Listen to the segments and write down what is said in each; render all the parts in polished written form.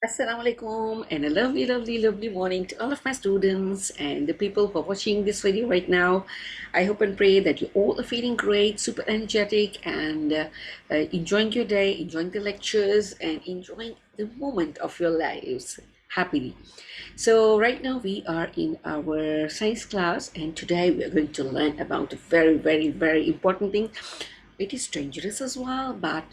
Assalamu alaikum and a lovely, lovely, lovely morning to all of my students and the people who are watching this video right now. I hope and pray that you all are feeling great, super energetic, and enjoying your day, enjoying the lectures, and enjoying the moment of your lives happily. So, right now we are in our science class, and today we are going to learn about a very, very, very important thing. It is dangerous as well, but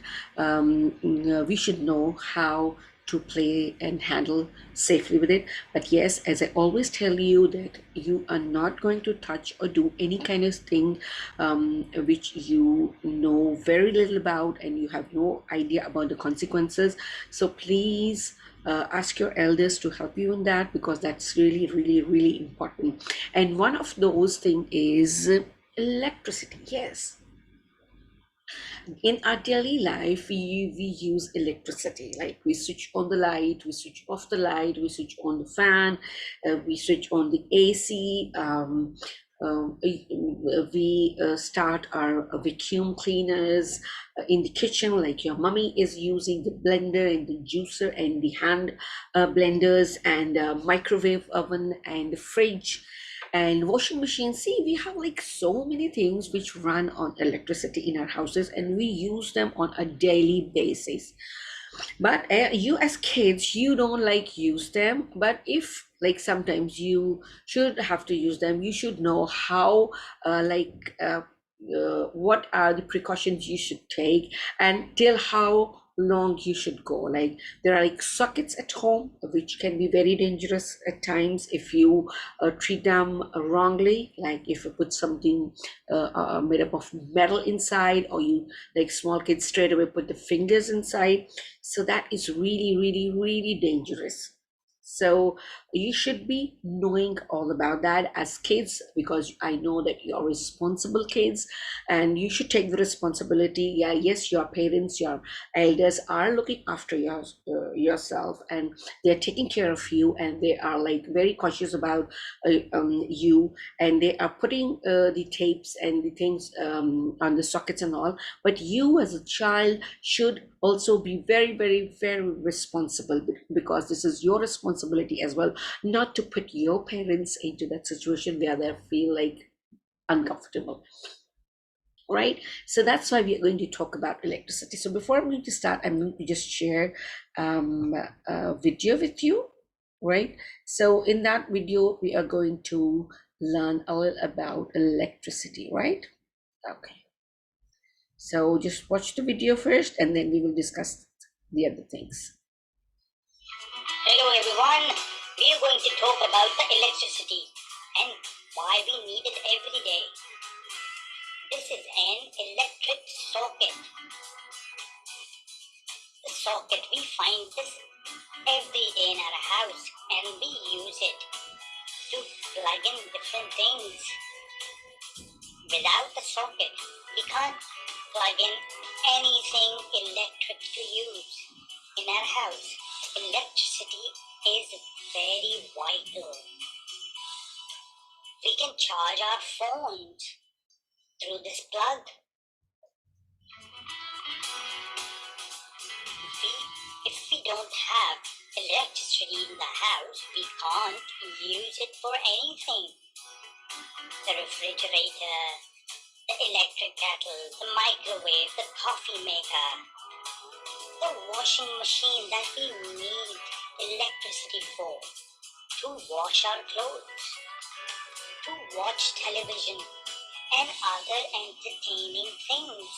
we should know how to play and handle safely with it. But yes, as I always tell you, that you are not going to touch or do any kind of thing which you know very little about and you have no idea about the consequences. So please ask your elders to help you in that, because that's really, really, really important. And one of those things is electricity. Yes, in our daily life we use electricity, like we switch on the light, we switch off the light, we switch on the fan, we switch on the AC. We start our vacuum cleaners in the kitchen, like your mummy is using the blender and the juicer and the hand blenders and microwave oven and the fridge and washing machine. See, we have like so many things which run on electricity in our houses and we use them on a daily basis. But you as kids, you don't like use them, but if like sometimes you should have to use them, you should know how what are the precautions you should take and till how long you should go. Like there are like sockets at home which can be very dangerous at times if you treat them wrongly, like if you put something made up of metal inside, or you, like small kids straight away put the fingers inside. So that is really, really, really dangerous. So you should be knowing all about that as kids, because I know that you're responsible kids and you should take the responsibility. Yeah, yes, your parents, your elders are looking after yourself, and they're taking care of you, and they are like very cautious about you, and they are putting the tapes and the things on the sockets and all. But you as a child should also be very, very, very responsible, because this is your responsibility as well, not to put your parents into that situation where they feel like uncomfortable. Right, so that's why we are going to talk about electricity. So before I'm going to start, I'm going to just share a video with you. Right, so in that video we are going to learn a little about electricity. Right, okay, so just watch the video first and then we will discuss the other things. Hello everyone, we are going to talk about the electricity and why we need it every day. This is an electric socket. The socket, we find this every day in our house and we use it to plug in different things. Without the socket, we can't plug in anything electric to use in our house. Electricity is very vital. We can charge our phones through this plug. If we don't have electricity in the house, we can't use it for anything. The refrigerator, the electric kettle, the microwave, the coffee maker, the washing machine that we need electricity for, to wash our clothes, to watch television and other entertaining things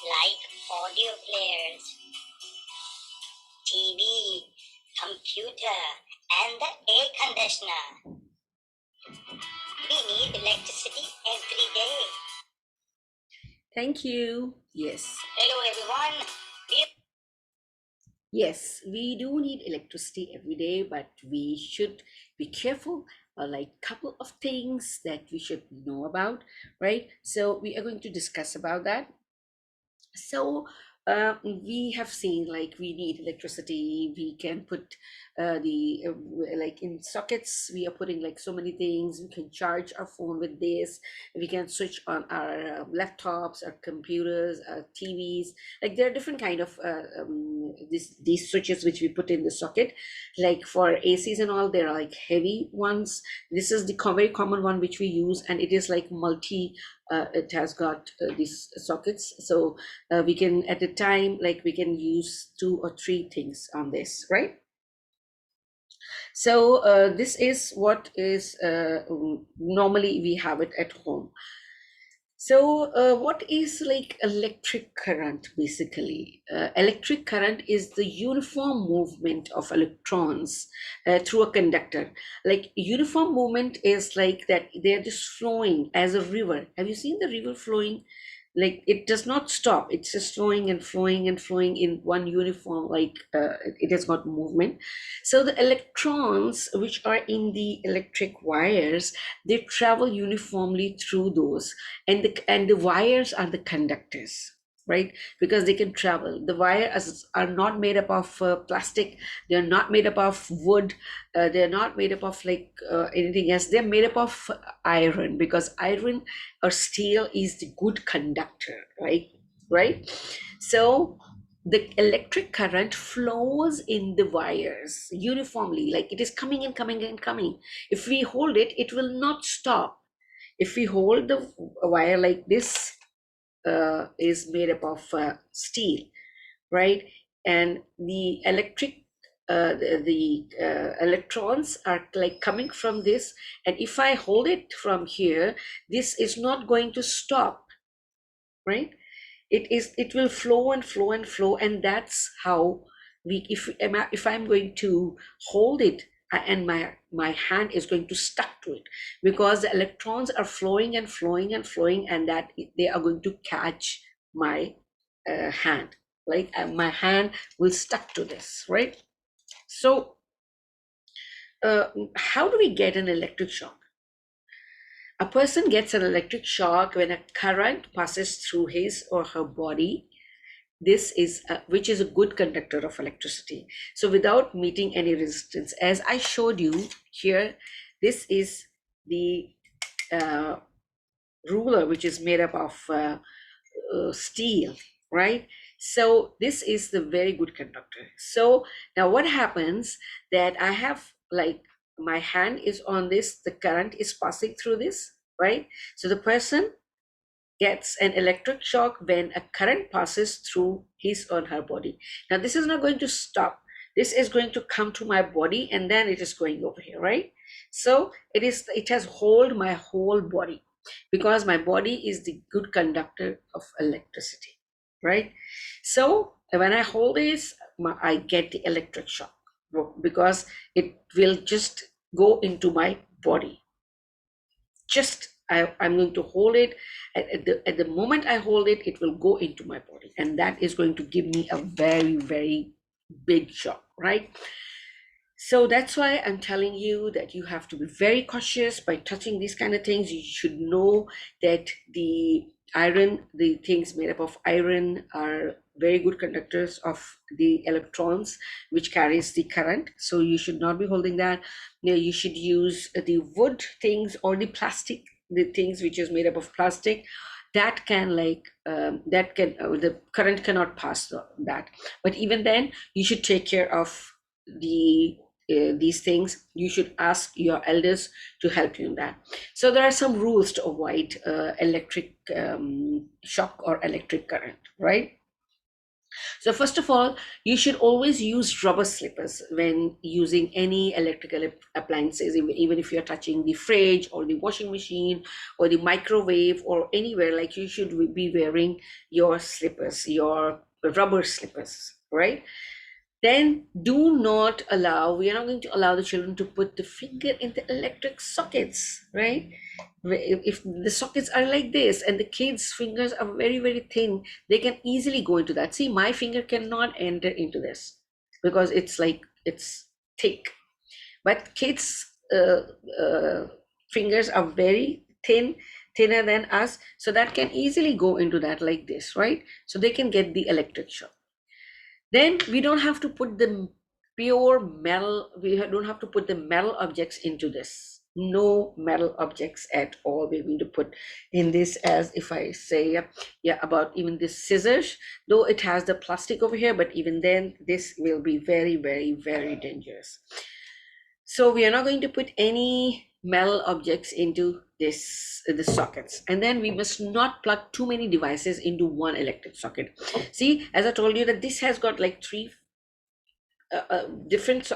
like audio players, TV, computer, and the air conditioner. We need electricity every day. Thank you. Yes. Hello everyone. Yes, we do need electricity every day, but we should be careful. Like couple of things that we should know about, right? So we are going to discuss about that. So we have seen like we need electricity. We can put like in sockets. We are putting like so many things. We can charge our phone with this. We can switch on our laptops, our computers, our TVs. Like there are different kind of these switches which we put in the socket. Like for ACs and all, there are like heavy ones. This is the very common one which we use, and it is like multi. It has got these sockets, so we can at a time like we can use 2 or 3 things on this, right? So this is what is normally we have it at home. So what is like electric current basically? Electric current is the uniform movement of electrons through a conductor. Like uniform movement is like that they're just flowing as a river. Have you seen the river flowing? Like it does not stop. It's just flowing and flowing and flowing in one uniform, like it has got movement. So the electrons which are in the electric wires, they travel uniformly through those, and the wires are the conductors, right? Because they can travel. The wires are not made up of plastic. They're not made up of wood. They're not made up of like anything else. They're made up of iron, because iron or steel is the good conductor, right? So the electric current flows in the wires uniformly, like it is coming and coming and coming. If we hold it, it will not stop. If we hold the wire like this, is made up of steel, right? And the electrons are like coming from this, and if I hold it from here, this is not going to stop, right? It will flow and flow and flow, and that's how we if I'm going to hold it, and my hand is going to stuck to it, because the electrons are flowing and flowing and flowing, and that they are going to catch my hand, like my hand will stuck to this, right? So how do we get an electric shock? A person gets an electric shock when a current passes through his or her body. This is which is a good conductor of electricity, so without meeting any resistance. As I showed you here, this is the uh, ruler, which is made up of steel, right? So this is the very good conductor. So now what happens, that I have like my hand is on this, the current is passing through this, right? So the person gets an electric shock when a current passes through his or her body. Now this is not going to stop. This is going to come to my body, and then it is going over here, right? So it has hold my whole body, because my body is the good conductor of electricity, right? So when I hold this, I get the electric shock, because it will just go into my body. Just I'm going to hold it. At the moment I hold it, it will go into my body, and that is going to give me a very, very big shock, right? So that's why I'm telling you that you have to be very cautious by touching these kind of things. You should know that the things made up of iron are very good conductors of the electrons, which carries the current. So you should not be holding that. You should use the wood things or the things which is made up of plastic. That can the current cannot pass that. But even then, you should take care of these things. You should ask your elders to help you in that. So there are some rules to avoid electric shock or electric current, right? So first of all, you should always use rubber slippers when using any electrical appliances, even if you're touching the fridge or the washing machine or the microwave or anywhere. Like you should be wearing your slippers, your rubber slippers, right? Then we are not going to allow the children to put the finger in the electric sockets, right? If the sockets are like this and the kids' fingers are very, very thin, they can easily go into that. See, my finger cannot enter into this because it's thick. But kids' fingers are very thin. thinner than us, so that can easily go into that like this, right? So they can get the electric shock. Then we don't have to put the pure metal, don't have to put the metal objects into this. No metal objects at all we're going to put in this. As if I say, yeah, about even this scissors, though it has the plastic over here, but even then this will be very, very, very dangerous. So we are not going to put any metal objects into this the sockets. And then we must not plug too many devices into one electric socket. See, as I told you, that this has got like three different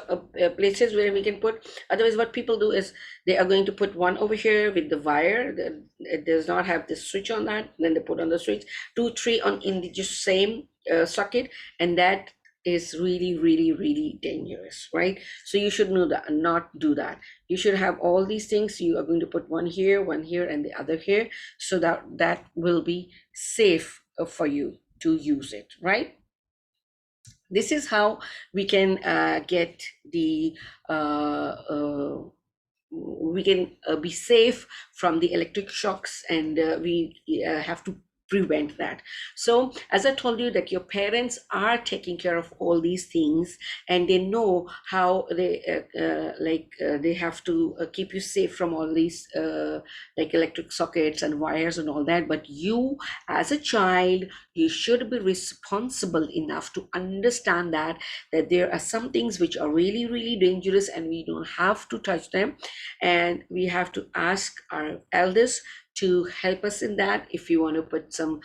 places where we can put. Otherwise, what people do is they are going to put one over here with the wire that it does not have the switch on that. Then they put on the switch, 2 3 on in the just same socket, and that is really, really, really dangerous, right? So you should know that, not do that. You should have all these things. You are going to put one here, and the other here, so that that will be safe for you to use it, right? This is how we can get the we can be safe from the electric shocks, and we have to prevent that. So as I told you, that your parents are taking care of all these things, and they know how they they have to keep you safe from all these like electric sockets and wires and all that. But you, as a child, you should be responsible enough to understand that there are some things which are really, really dangerous, and we don't have to touch them, and we have to ask our elders to help us in that. If you want to put some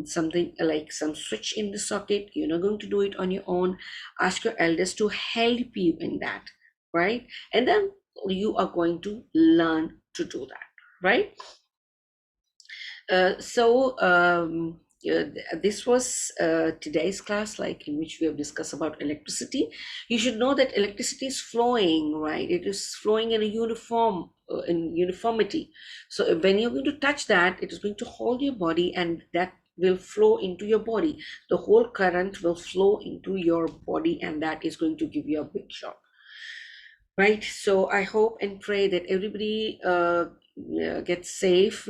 something like some switch in the socket, you're not going to do it on your own. Ask your elders to help you in that, right? And then you are going to learn to do that, right? This was today's class, like in which we have discussed about electricity. You should know that electricity is flowing, right? It is flowing in a in uniformity. So when you're going to touch that, it is going to hold your body, and that will flow into your body. The whole current will flow into your body, and that is going to give you a big shock, right? So I hope and pray that everybody gets safe.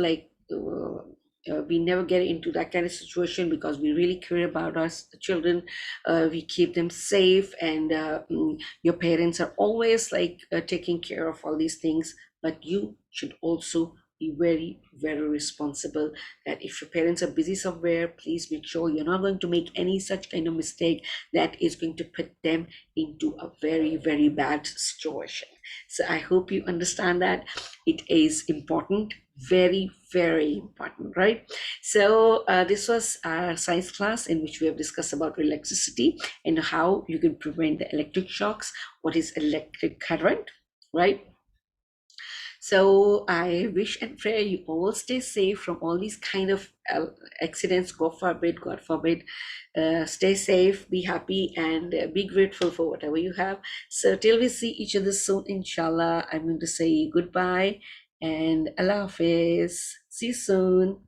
We never get into that kind of situation, because we really care about us the children. We keep them safe, and your parents are always taking care of all these things. But you should also be very, very responsible, that if your parents are busy somewhere, please make sure you're not going to make any such kind of mistake that is going to put them into a very, very bad situation. So I hope you understand that it is important, very, very important, right? So this was our science class, in which we have discussed about electricity and how you can prevent the electric shocks, what is electric current, right? So I wish and pray you all stay safe from all these kind of accidents. God forbid. Stay safe, be happy, and be grateful for whatever you have. So till we see each other soon, inshallah, I'm going to say goodbye and Allah Hafiz. See you soon.